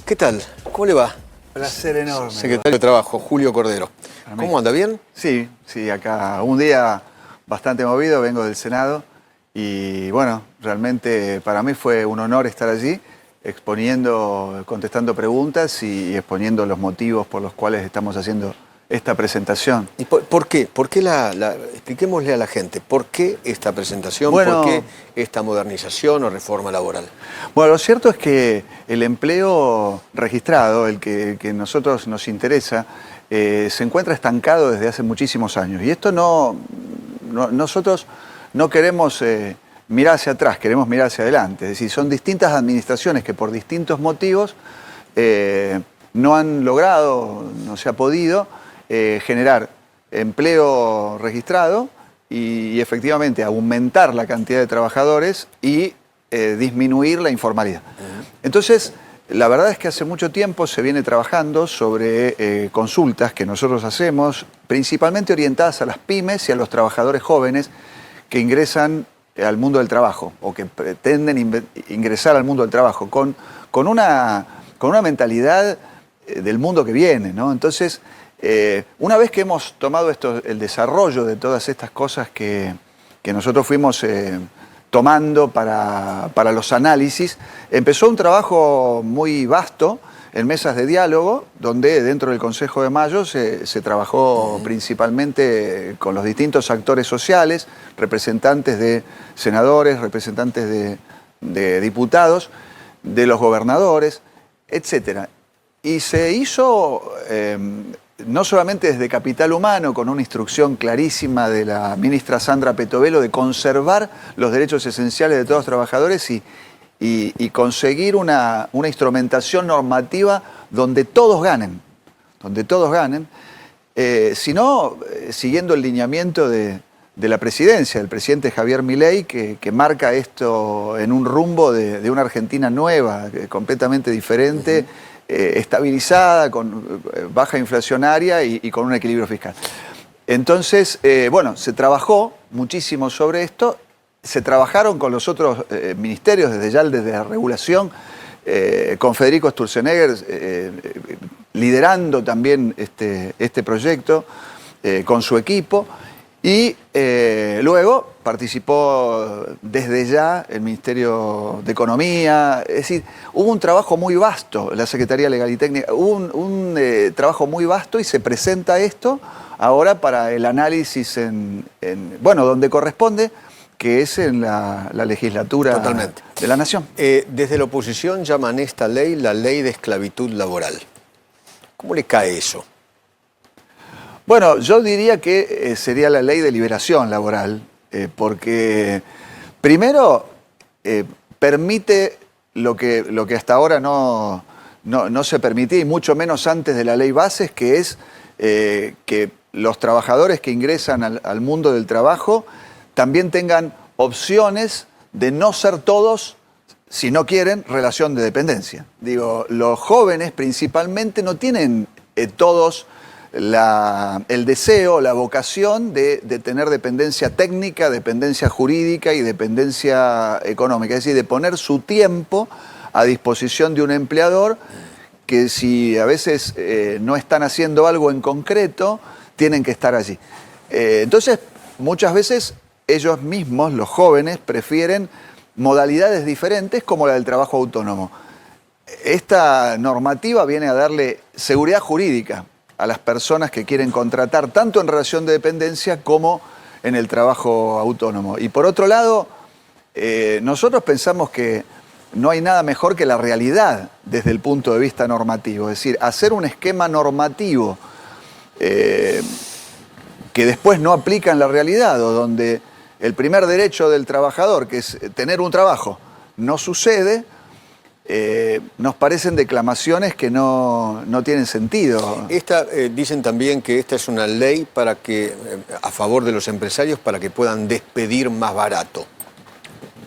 ¿Qué tal? ¿Cómo le va? Placer enorme. Secretario de Trabajo, Julio Cordero. ¿Cómo anda? ¿Bien? Sí, sí, acá un día bastante movido, vengo del Senado y bueno, realmente para mí fue un honor estar allí exponiendo, contestando preguntas y exponiendo los motivos por los cuales estamos haciendo esta presentación. ¿Y por qué? ¿Por qué expliquémosle a la gente, ¿por qué esta presentación? Bueno, ¿por qué esta modernización o reforma laboral? Bueno, lo cierto es que el empleo registrado, el que a nosotros nos interesa, se encuentra estancado desde hace muchísimos años. Y esto nosotros no queremos mirar hacia atrás, queremos mirar hacia adelante. Es decir, son distintas administraciones que por distintos motivos no han logrado, no se ha podido generar empleo registrado y efectivamente aumentar la cantidad de trabajadores y disminuir la informalidad. Entonces, la verdad es que hace mucho tiempo se viene trabajando sobre consultas que nosotros hacemos, principalmente orientadas a las pymes y a los trabajadores jóvenes que ingresan al mundo del trabajo o que pretenden ingresar al mundo del trabajo con una mentalidad del mundo que viene, ¿no? Entonces, una vez que hemos tomado el desarrollo de todas estas cosas que nosotros fuimos tomando para los análisis, empezó un trabajo muy vasto en mesas de diálogo, donde dentro del Consejo de Mayo se trabajó principalmente con los distintos actores sociales, representantes de senadores, representantes de diputados, de los gobernadores, etc. Y se hizo no solamente desde Capital Humano, con una instrucción clarísima de la ministra Sandra Petovelo de conservar los derechos esenciales de todos los trabajadores y conseguir una instrumentación normativa donde todos ganen, sino siguiendo el lineamiento de la presidencia, del presidente Javier Milei, que marca esto en un rumbo de una Argentina nueva, completamente diferente, estabilizada, con baja inflacionaria y con un equilibrio fiscal. Entonces, bueno, se trabajó muchísimo sobre esto, se trabajaron con los otros ministerios, desde la regulación, con Federico Sturzenegger liderando también este proyecto con su equipo. Y luego participó desde ya el Ministerio de Economía, es decir, hubo un trabajo muy vasto, la Secretaría Legal y Técnica, hubo un trabajo muy vasto y se presenta esto ahora para el análisis bueno, donde corresponde, que es en la legislatura Totalmente de la Nación. Desde la oposición llaman esta ley la ley de esclavitud laboral. ¿Cómo le cae eso? Bueno, yo diría que sería la ley de liberación laboral, porque primero permite lo que hasta ahora no se permitía, y mucho menos antes de la ley bases, que es que los trabajadores que ingresan al mundo del trabajo también tengan opciones de no ser todos, si no quieren, relación de dependencia. Digo, los jóvenes principalmente no tienen todos el deseo, la vocación de tener dependencia técnica, dependencia jurídica y dependencia económica, es decir, de poner su tiempo a disposición de un empleador que si a veces no están haciendo algo en concreto, tienen que estar allí. Entonces, muchas veces ellos mismos, los jóvenes, prefieren modalidades diferentes como la del trabajo autónomo. Esta normativa viene a darle seguridad jurídica a las personas que quieren contratar tanto en relación de dependencia como en el trabajo autónomo. Y por otro lado, nosotros pensamos que no hay nada mejor que la realidad desde el punto de vista normativo. Es decir, hacer un esquema normativo que después no aplica en la realidad, o donde el primer derecho del trabajador, que es tener un trabajo, no sucede, nos parecen declamaciones que no tienen sentido. Dicen también que esta es una ley a favor de los empresarios para que puedan despedir más barato.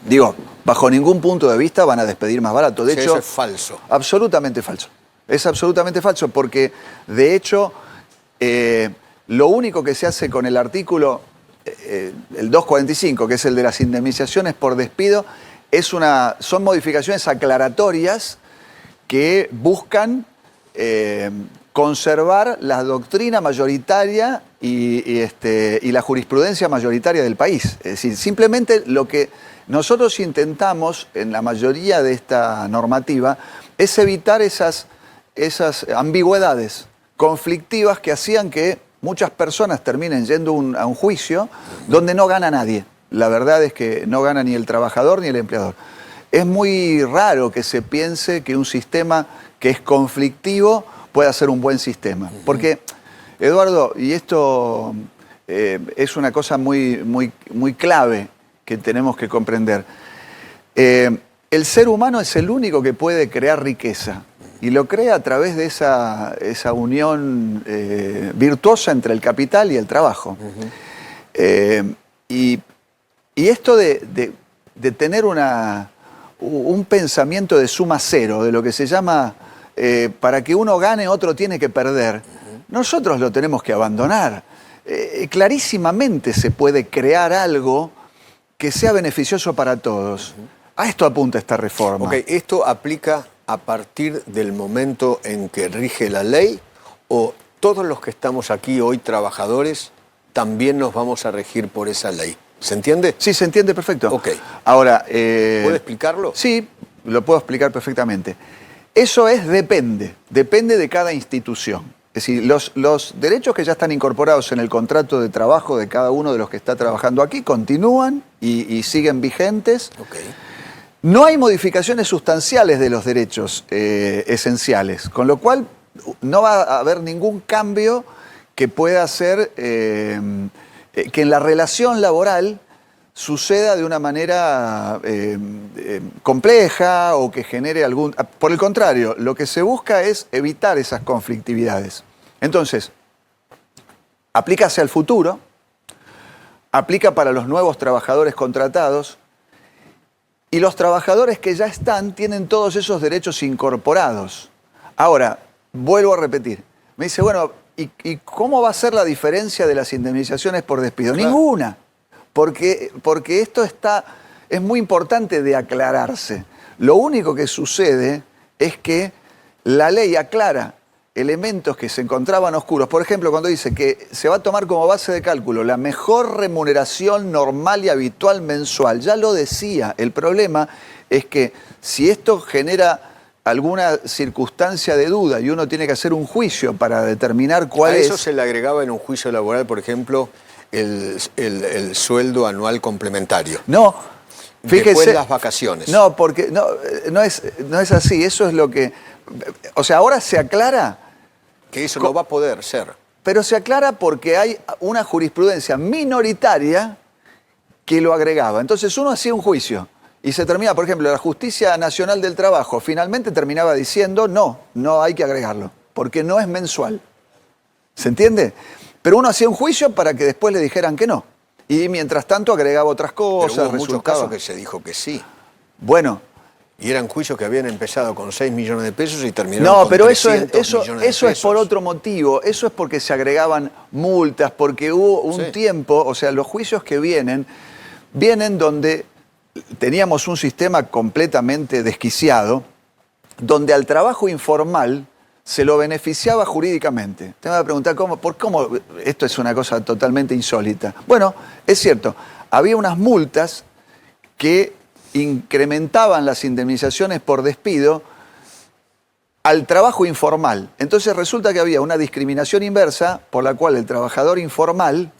Digo, bajo ningún punto de vista van a despedir más barato. De hecho, eso es falso. Absolutamente falso. Es absolutamente falso porque, de hecho, lo único que se hace con el artículo, el 245, que es el de las indemnizaciones por despido, son modificaciones aclaratorias que buscan conservar la doctrina mayoritaria y la jurisprudencia mayoritaria del país. Es decir, simplemente lo que nosotros intentamos en la mayoría de esta normativa es evitar esas ambigüedades conflictivas que hacían que muchas personas terminen yendo a un juicio donde no gana nadie. La verdad es que no gana ni el trabajador ni el empleador. Es muy raro que se piense que un sistema que es conflictivo pueda ser un buen sistema. Porque, Eduardo, y esto es una cosa muy clave que tenemos que comprender, el ser humano es el único que puede crear riqueza. Y lo crea a través de esa unión virtuosa entre el capital y el trabajo. Y esto de tener un pensamiento de suma cero, de lo que se llama, para que uno gane, otro tiene que perder, nosotros lo tenemos que abandonar. Clarísimamente se puede crear algo que sea beneficioso para todos. A esto apunta esta reforma. Ok, ¿esto aplica a partir del momento en que rige la ley o todos los que estamos aquí hoy trabajadores también nos vamos a regir por esa ley? ¿Se entiende? Sí, se entiende perfecto. Ok. Ahora, ¿puede explicarlo? Sí, lo puedo explicar perfectamente. Eso depende de cada institución. Es decir, los derechos que ya están incorporados en el contrato de trabajo de cada uno de los que está trabajando aquí continúan y siguen vigentes. Okay. No hay modificaciones sustanciales de los derechos esenciales, con lo cual no va a haber ningún cambio que pueda hacer que en la relación laboral suceda de una manera compleja o que genere algún... Por el contrario, lo que se busca es evitar esas conflictividades. Entonces, aplica hacia el futuro, aplica para los nuevos trabajadores contratados, y los trabajadores que ya están tienen todos esos derechos incorporados. Ahora, vuelvo a repetir, me dice, bueno, ¿y cómo va a ser la diferencia de las indemnizaciones por despido? Claro. Ninguna, porque esto es muy importante de aclararse. Lo único que sucede es que la ley aclara elementos que se encontraban oscuros. Por ejemplo, cuando dice que se va a tomar como base de cálculo la mejor remuneración normal y habitual mensual, ya lo decía. El problema es que si esto genera alguna circunstancia de duda y uno tiene que hacer un juicio para determinar cuál es... A eso se le agregaba en un juicio laboral, por ejemplo, el sueldo anual complementario. No, fíjese... Después las vacaciones. No, porque no es así. Eso es lo que... O sea, ahora se aclara... Que eso no va a poder ser. Pero se aclara porque hay una jurisprudencia minoritaria que lo agregaba. Entonces uno hacía un juicio y se termina, por ejemplo, la Justicia Nacional del Trabajo finalmente terminaba diciendo no hay que agregarlo, porque no es mensual. ¿Se entiende? Pero uno hacía un juicio para que después le dijeran que no. Y mientras tanto agregaba otras cosas. Pero hubo muchos casos que se dijo que sí. Bueno. Y eran juicios que habían empezado con 6 millones de pesos y terminaron con 300 millones de pesos. Eso es por otro motivo. Eso es porque se agregaban multas, porque hubo un tiempo, o sea, los juicios que vienen donde teníamos un sistema completamente desquiciado, donde al trabajo informal se lo beneficiaba jurídicamente. Te me va a preguntar, ¿cómo esto es una cosa totalmente insólita? Bueno, es cierto, había unas multas que incrementaban las indemnizaciones por despido al trabajo informal. Entonces resulta que había una discriminación inversa por la cual el trabajador informal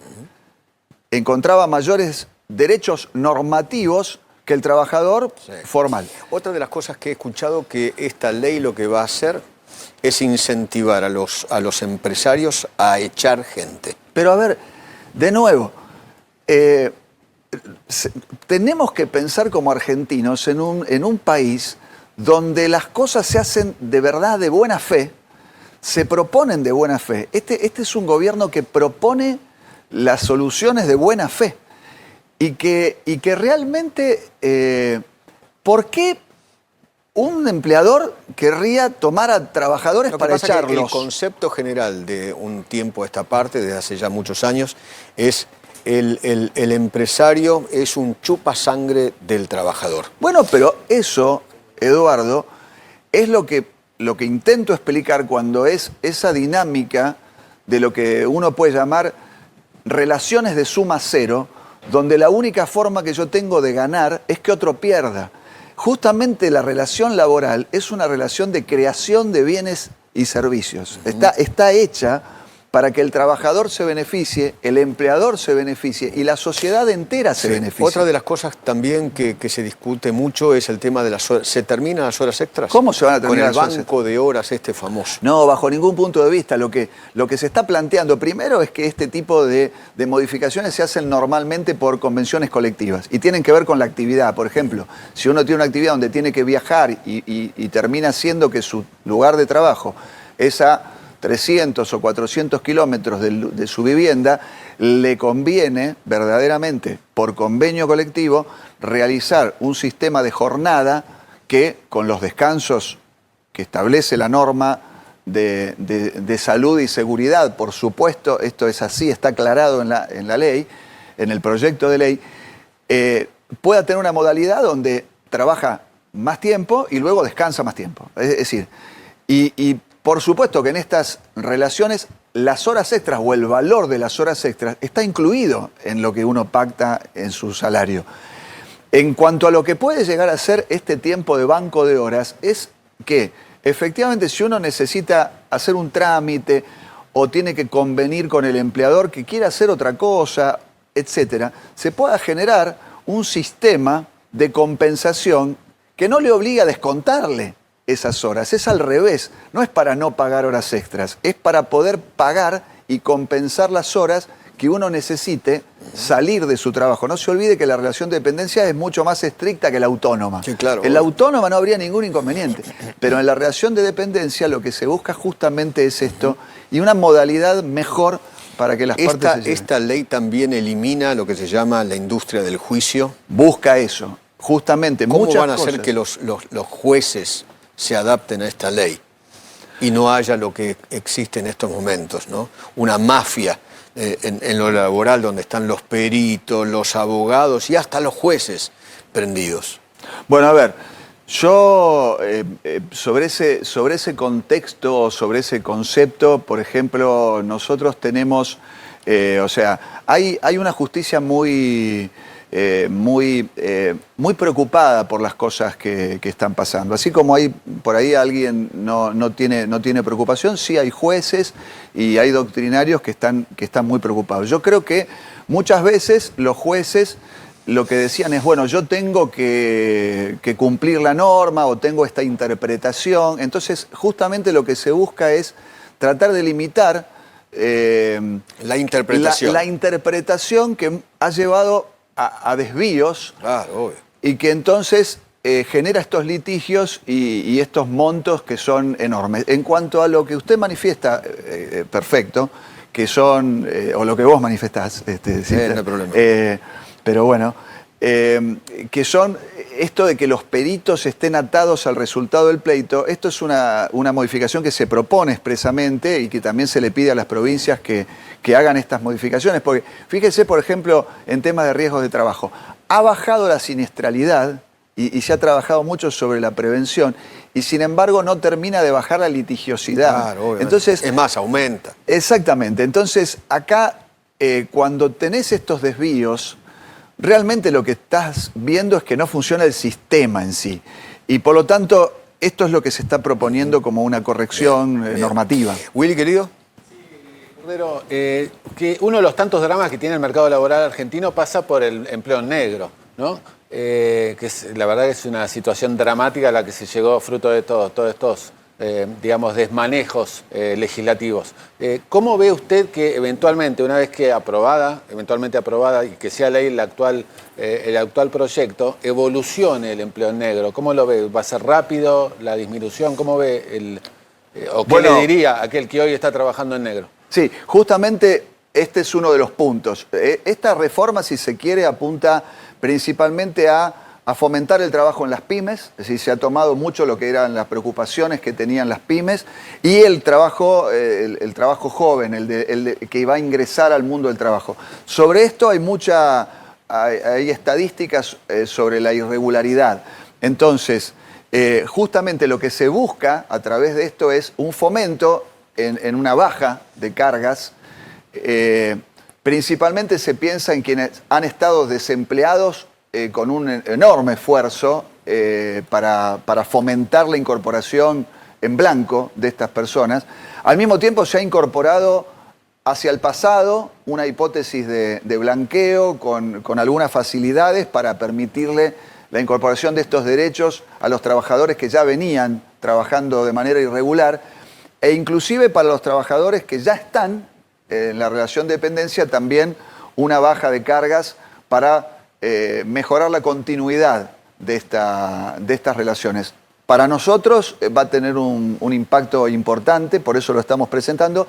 encontraba mayores derechos normativos que el trabajador formal. Otra de las cosas que he escuchado que esta ley lo que va a hacer es incentivar a los empresarios a echar gente. Pero a ver, de nuevo, tenemos que pensar como argentinos en un país donde las cosas se hacen de verdad de buena fe, se proponen de buena fe. Este es un gobierno que propone las soluciones de buena fe y que realmente, ¿por qué un empleador querría tomar a trabajadores para echarlos? El concepto general de un tiempo a esta parte, desde hace ya muchos años, es el empresario es un chupasangre del trabajador. Bueno, pero eso, Eduardo, es lo que lo que intento explicar cuando es esa dinámica de lo que uno puede llamar relaciones de suma cero, donde la única forma que yo tengo de ganar es que otro pierda. Justamente la relación laboral es una relación de creación de bienes y servicios. Está hecha para que el trabajador se beneficie, el empleador se beneficie y la sociedad entera se beneficie. Otra de las cosas también que se discute mucho es el tema de las horas. ¿Se terminan las horas extras? ¿Cómo se van a terminar las horas con el banco de horas famoso? No, bajo ningún punto de vista. Lo que se está planteando primero es que este tipo de modificaciones se hacen normalmente por convenciones colectivas y tienen que ver con la actividad. Por ejemplo, si uno tiene una actividad donde tiene que viajar y termina siendo que su lugar de trabajo es a 300 o 400 kilómetros de su vivienda, le conviene verdaderamente, por convenio colectivo, realizar un sistema de jornada que, con los descansos que establece la norma de salud y seguridad, por supuesto, esto es así, está aclarado en la ley, en el proyecto de ley, pueda tener una modalidad donde trabaja más tiempo y luego descansa más tiempo. Es decir, y por supuesto que en estas relaciones las horas extras o el valor de las horas extras está incluido en lo que uno pacta en su salario. En cuanto a lo que puede llegar a ser este tiempo de banco de horas, es que efectivamente si uno necesita hacer un trámite o tiene que convenir con el empleador que quiera hacer otra cosa, etcétera, se pueda generar un sistema de compensación que no le obliga a descontarle esas horas. Es al revés, no es para no pagar horas extras, es para poder pagar y compensar las horas que uno necesite salir de su trabajo. No se olvide que la relación de dependencia es mucho más estricta que la autónoma. Sí, claro. En la autónoma no habría ningún inconveniente, pero en la relación de dependencia lo que se busca justamente es esto y una modalidad mejor para que las partes se lleven. Esta ley también elimina lo que se llama la industria del juicio. Busca eso, justamente. ¿Cómo muchas van a hacer cosas. que los jueces se adapten a esta ley y no haya lo que existe en estos momentos, ¿no? Una mafia en lo laboral donde están los peritos, los abogados y hasta los jueces prendidos? Bueno, a ver, yo sobre ese contexto, sobre ese concepto, por ejemplo, nosotros tenemos, hay una justicia muy preocupada por las cosas que están pasando. Así como hay por ahí alguien no tiene preocupación, sí hay jueces y hay doctrinarios que están muy preocupados. Yo creo que muchas veces los jueces lo que decían es, bueno, yo tengo que cumplir la norma o tengo esta interpretación. Entonces, justamente lo que se busca es tratar de limitar la interpretación. La interpretación que ha llevado a desvíos, claro, obvio, y que entonces genera estos litigios y estos montos que son enormes. En cuanto a lo que usted manifiesta, perfecto, que son, o lo que vos manifestás, no hay problema. Pero bueno, que son esto de que los peritos estén atados al resultado del pleito. Esto es una modificación que se propone expresamente y que también se le pide a las provincias que hagan estas modificaciones. Porque fíjese, por ejemplo, en temas de riesgos de trabajo, ha bajado la siniestralidad y se ha trabajado mucho sobre la prevención y sin embargo no termina de bajar la litigiosidad. Claro, obviamente. Entonces, es más, aumenta. Exactamente. Entonces, acá, cuando tenés estos desvíos, realmente lo que estás viendo es que no funciona el sistema en sí. Y por lo tanto, esto es lo que se está proponiendo como una corrección normativa. Willy, querido. Cordero, que uno de los tantos dramas que tiene el mercado laboral argentino pasa por el empleo en negro, ¿no? Que la verdad que es una situación dramática a la que se llegó fruto de todos estos, digamos, desmanejos legislativos. ¿Cómo ve usted que eventualmente, una vez que eventualmente aprobada y que sea ley el actual proyecto, evolucione el empleo en negro? ¿Cómo lo ve? ¿Va a ser rápido la disminución? ¿Cómo ve o qué le diría a aquel que hoy está trabajando en negro? Sí, justamente este es uno de los puntos. Esta reforma, si se quiere, apunta principalmente a fomentar el trabajo en las pymes, es decir, se ha tomado mucho lo que eran las preocupaciones que tenían las pymes y el trabajo joven, el que va a ingresar al mundo del trabajo. Sobre esto hay estadísticas sobre la irregularidad. Entonces, justamente lo que se busca a través de esto es un fomento en una baja de cargas. Principalmente se piensa en quienes han estado desempleados con un enorme esfuerzo para fomentar la incorporación en blanco de estas personas. Al mismo tiempo se ha incorporado hacia el pasado una hipótesis de blanqueo con algunas facilidades para permitirle la incorporación de estos derechos a los trabajadores que ya venían trabajando de manera irregular e inclusive para los trabajadores que ya están en la relación de dependencia también una baja de cargas para mejorar la continuidad de estas relaciones. Para nosotros va a tener un impacto importante, por eso lo estamos presentando.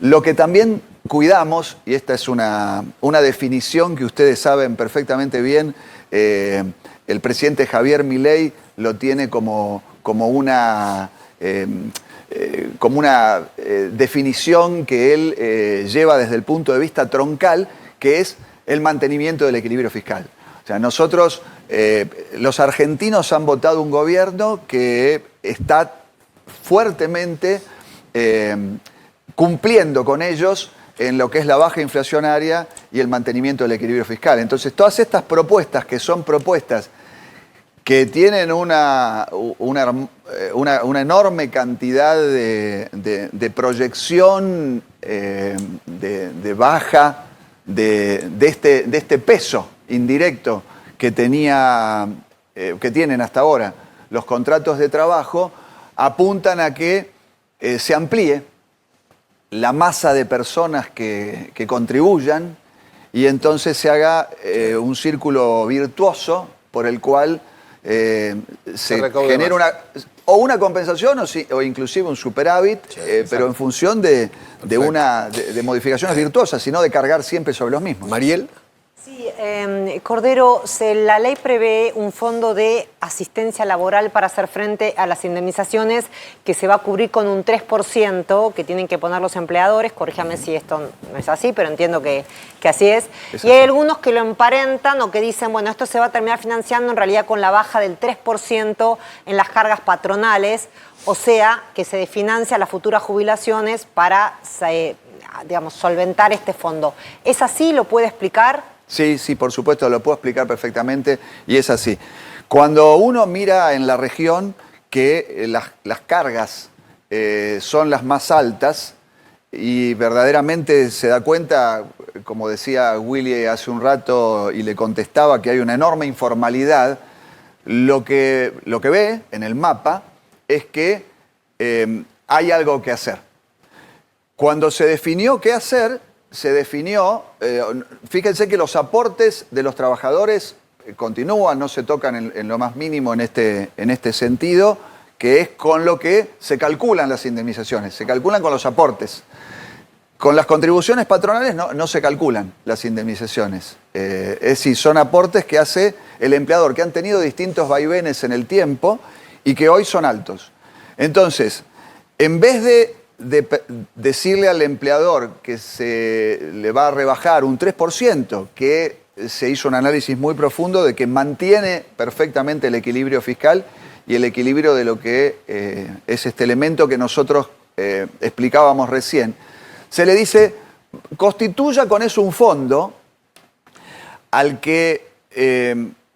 Lo que también cuidamos, y esta es una definición que ustedes saben perfectamente bien, el presidente Javier Milei lo tiene como una definición que él lleva desde el punto de vista troncal, que es el mantenimiento del equilibrio fiscal. O sea, nosotros, los argentinos han votado un gobierno que está fuertemente cumpliendo con ellos en lo que es la baja inflacionaria y el mantenimiento del equilibrio fiscal. Entonces, todas estas propuestas, que son propuestas que tienen una enorme cantidad de proyección de baja de este peso indirecto que tienen hasta ahora los contratos de trabajo, apuntan a que se amplíe la masa de personas que contribuyan y entonces se haga un círculo virtuoso por el cual se genera una compensación o inclusive un superávit, pero en función de modificaciones virtuosas, sino de cargar siempre sobre los mismos. Mariel. Sí, Cordero, la ley prevé un fondo de asistencia laboral para hacer frente a las indemnizaciones que se va a cubrir con un 3% que tienen que poner los empleadores. Corríjame si esto no es así, pero entiendo que así es. Y hay algunos que lo emparentan o que dicen, bueno, esto se va a terminar financiando en realidad con la baja del 3% en las cargas patronales, o sea, que se desfinancia las futuras jubilaciones para, digamos, solventar este fondo. ¿Es así? ¿Lo puede explicar? Sí, por supuesto, lo puedo explicar perfectamente y es así. Cuando uno mira en la región que las cargas son las más altas y verdaderamente se da cuenta, como decía Willy hace un rato y le contestaba, que hay una enorme informalidad, lo que ve en el mapa es que hay algo que hacer. Cuando se definió qué hacer, se definió, fíjense que los aportes de los trabajadores continúan, no se tocan en lo más mínimo en este sentido, que es con lo que se calculan las indemnizaciones, se calculan con los aportes. Con las contribuciones patronales no se calculan las indemnizaciones, es decir, son aportes que hace el empleador, que han tenido distintos vaivenes en el tiempo y que hoy son altos. Entonces, en vez de decirle al empleador que se le va a rebajar un 3%, que se hizo un análisis muy profundo de que mantiene perfectamente el equilibrio fiscal y el equilibrio de lo que es este elemento que nosotros explicábamos recién. Se le dice, constituya con eso un fondo al que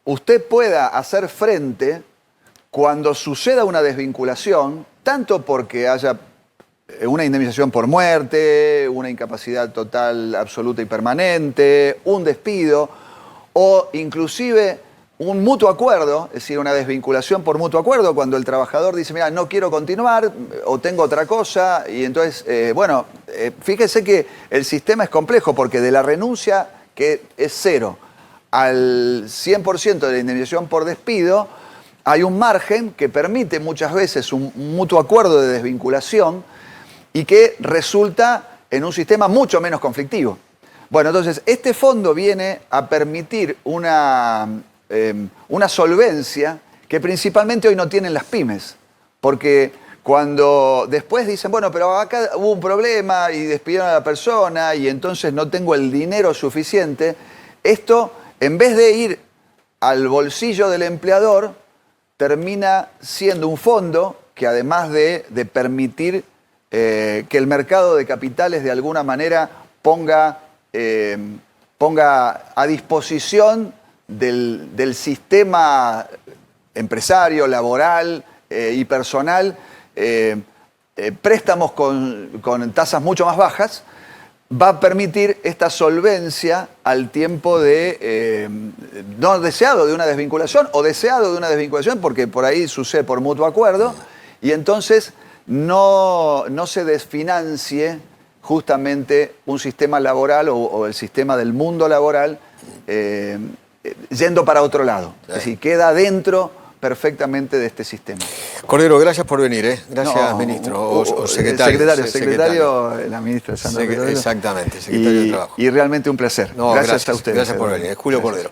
usted pueda hacer frente cuando suceda una desvinculación, tanto porque haya una indemnización por muerte, una incapacidad total, absoluta y permanente, un despido o inclusive un mutuo acuerdo, es decir, una desvinculación por mutuo acuerdo, cuando el trabajador dice, mira, no quiero continuar o tengo otra cosa, y entonces, fíjese que el sistema es complejo porque de la renuncia, que es 0, al 100% de la indemnización por despido, hay un margen que permite muchas veces un mutuo acuerdo de desvinculación y que resulta en un sistema mucho menos conflictivo. Bueno, entonces, este fondo viene a permitir una solvencia que principalmente hoy no tienen las pymes, porque cuando después dicen, bueno, pero acá hubo un problema y despidieron a la persona y entonces no tengo el dinero suficiente, esto, en vez de ir al bolsillo del empleador, termina siendo un fondo que además de permitir que el mercado de capitales de alguna manera ponga a disposición del sistema empresario, laboral y personal préstamos con tasas mucho más bajas, va a permitir esta solvencia al tiempo de no deseado de una desvinculación o deseado de una desvinculación, porque por ahí sucede por mutuo acuerdo, y entonces no se desfinancie justamente un sistema laboral o el sistema del mundo laboral yendo para otro lado. Es decir, queda dentro perfectamente de este sistema. Cordero, gracias por venir, ¿eh? Gracias, No, ministro o secretario. Secretario, la ministra Sandra Cordero. Exactamente, secretario de Trabajo. Y realmente un placer. No, gracias a ustedes. Gracias por venir. Julio Cordero.